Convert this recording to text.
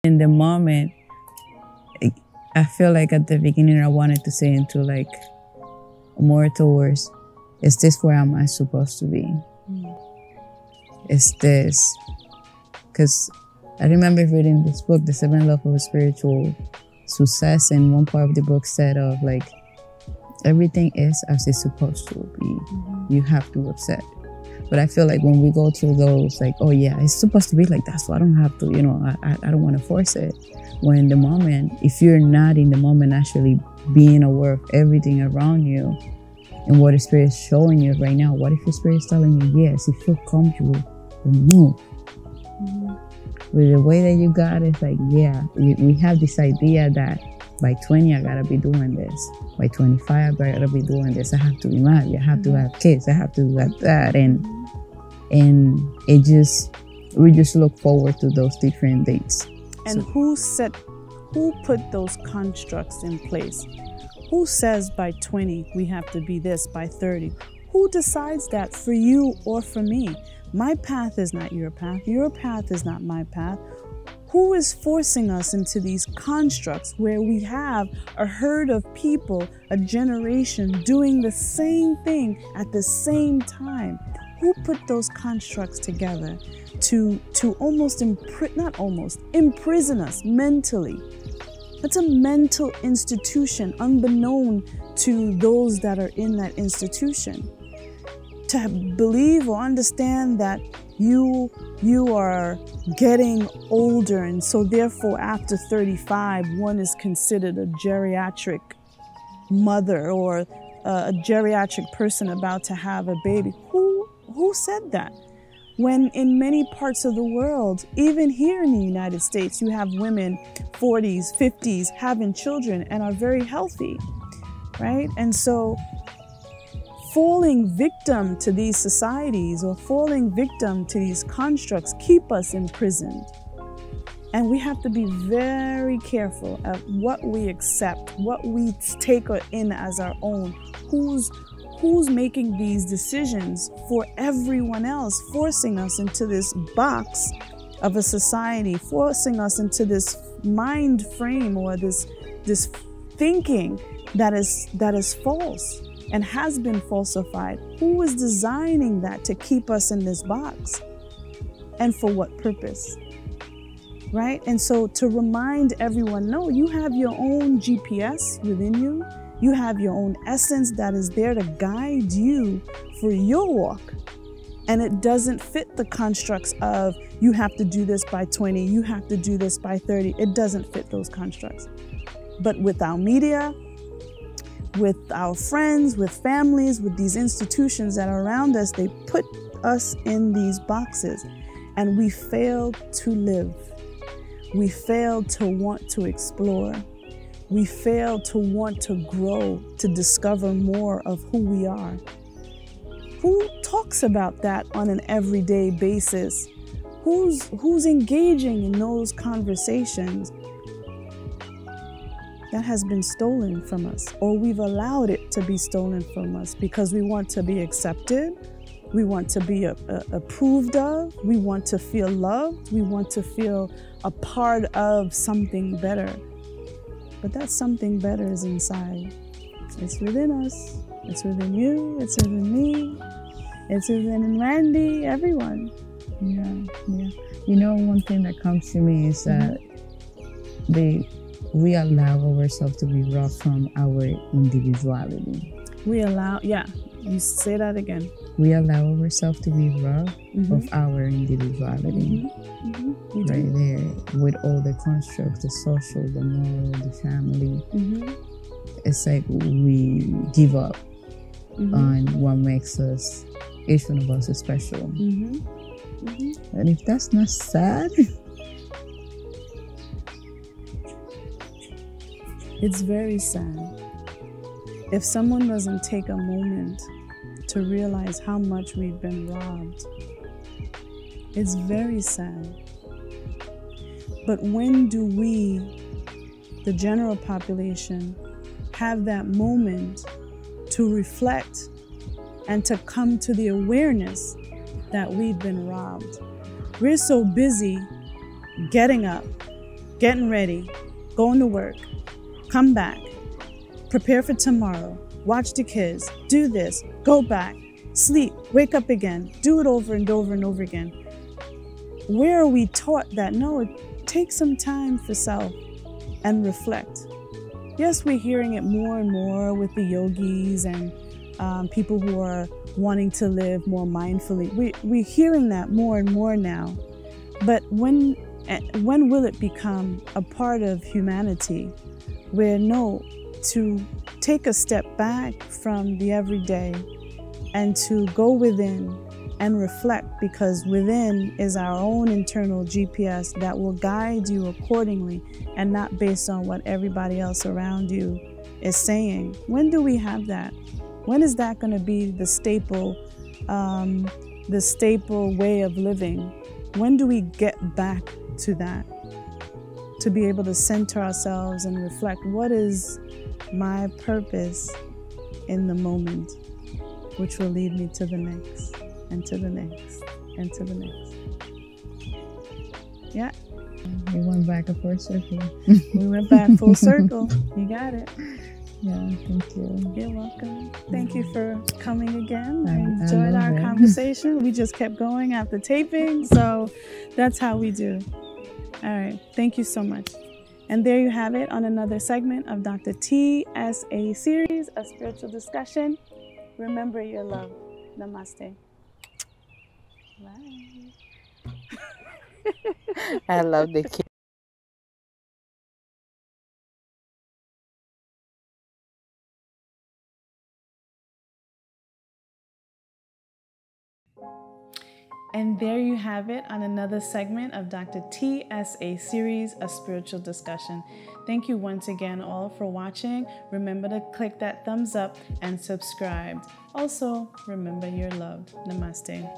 In the moment, I feel like at the beginning I wanted to say into like more towards, is this where am I supposed to be? Is this, because I remember reading this book, The Seven Laws of Spiritual Success, and one part of the book said of like, everything is as it's supposed to be. You have to accept. But I feel like when we go through those, like, oh yeah, it's supposed to be like that, so I don't have to, you know, I don't want to force it. When in the moment, if you're not in the moment actually being aware of everything around you and what the Spirit is showing you right now, what if the Spirit is telling you, yes, if you come, you will move. With the way that you got it, it's like, yeah, we have this idea that by 20, I gotta be doing this. By 25, I gotta be doing this. I have to be married. I have to have kids. I have to have that. And it just, we just look forward to those different dates. And so, who put those constructs in place? Who says by 20, we have to be this, by 30? Who decides that for you or for me? My path is not your path. Your path is not my path. Who is forcing us into these constructs where we have a herd of people, a generation doing the same thing at the same time? Who put those constructs together to almost imprison us mentally? It's a mental institution, unbeknown to those that are in that institution. To believe or understand that you are getting older, and so therefore after 35, one is considered a geriatric mother or a geriatric person about to have a baby. Who said that? When in many parts of the world, even here in the United States, you have women 40s, 50s having children and are very healthy, right? And so falling victim to these societies or falling victim to these constructs keep us imprisoned. And we have to be very careful at what we accept, what we take in as our own. Who's making these decisions for everyone else, forcing us into this box of a society, forcing us into this mind frame or this thinking that is false and has been falsified? Who is designing that to keep us in this box? And for what purpose? Right? And so to remind everyone, no, you have your own GPS within you. You have your own essence that is there to guide you for your walk. And it doesn't fit the constructs of you have to do this by 20, you have to do this by 30. It doesn't fit those constructs. But with our media, with our friends, with families, with these institutions that are around us, they put us in these boxes and we fail to live. We fail to want to explore. We fail to want to grow, to discover more of who we are. Who talks about that on an everyday basis? Who's engaging in those conversations? That has been stolen from us, or we've allowed it to be stolen from us because we want to be accepted, we want to be approved of, we want to feel loved, we want to feel a part of something better. But that something better is inside. It's within us. It's within you. It's within me. It's within Randy, everyone. Yeah. You know, one thing that comes to me is that we allow ourselves to be robbed from our individuality. You say that again. We allow ourselves to be robbed of our individuality. Right there, with all the constructs, the social, the moral, the family. It's like we give up on what makes us, each one of us, is special. And if that's not sad, it's very sad. If someone doesn't take a moment to realize how much we've been robbed, it's very sad. But when do we, the general population, have that moment to reflect and to come to the awareness that we've been robbed? We're so busy getting up, getting ready, going to work, come back, prepare for tomorrow, watch the kids, do this, go back, sleep, wake up again, do it over and over and over again. Where are we taught that, no, take some time for self and reflect? Yes, we're hearing it more and more with the yogis and people who are wanting to live more mindfully. We're hearing that more and more now. But when will it become a part of humanity where, no, to take a step back from the everyday and to go within and reflect, because within is our own internal GPS that will guide you accordingly and not based on what everybody else around you is saying. When do we have that? When is that going to be the staple way of living? When do we get back to that? To be able to center ourselves and reflect, what is my purpose in the moment, which will lead me to the next, and to the next, and to the next. Yeah. We went back a full circle. We went back full circle. You got it. Yeah, thank you. You're welcome. Thank you for coming again. I enjoyed our conversation. We just kept going after taping, so that's how we do. All right. Thank you so much. And there you have it on another segment of Dr. TSA Series, a spiritual discussion. Remember your love. Namaste. Bye. I love the kid. And there you have it on another segment of Dr. TSA Series, a spiritual discussion. Thank you once again all for watching. Remember to click that thumbs up and subscribe. Also, remember you're loved. Namaste.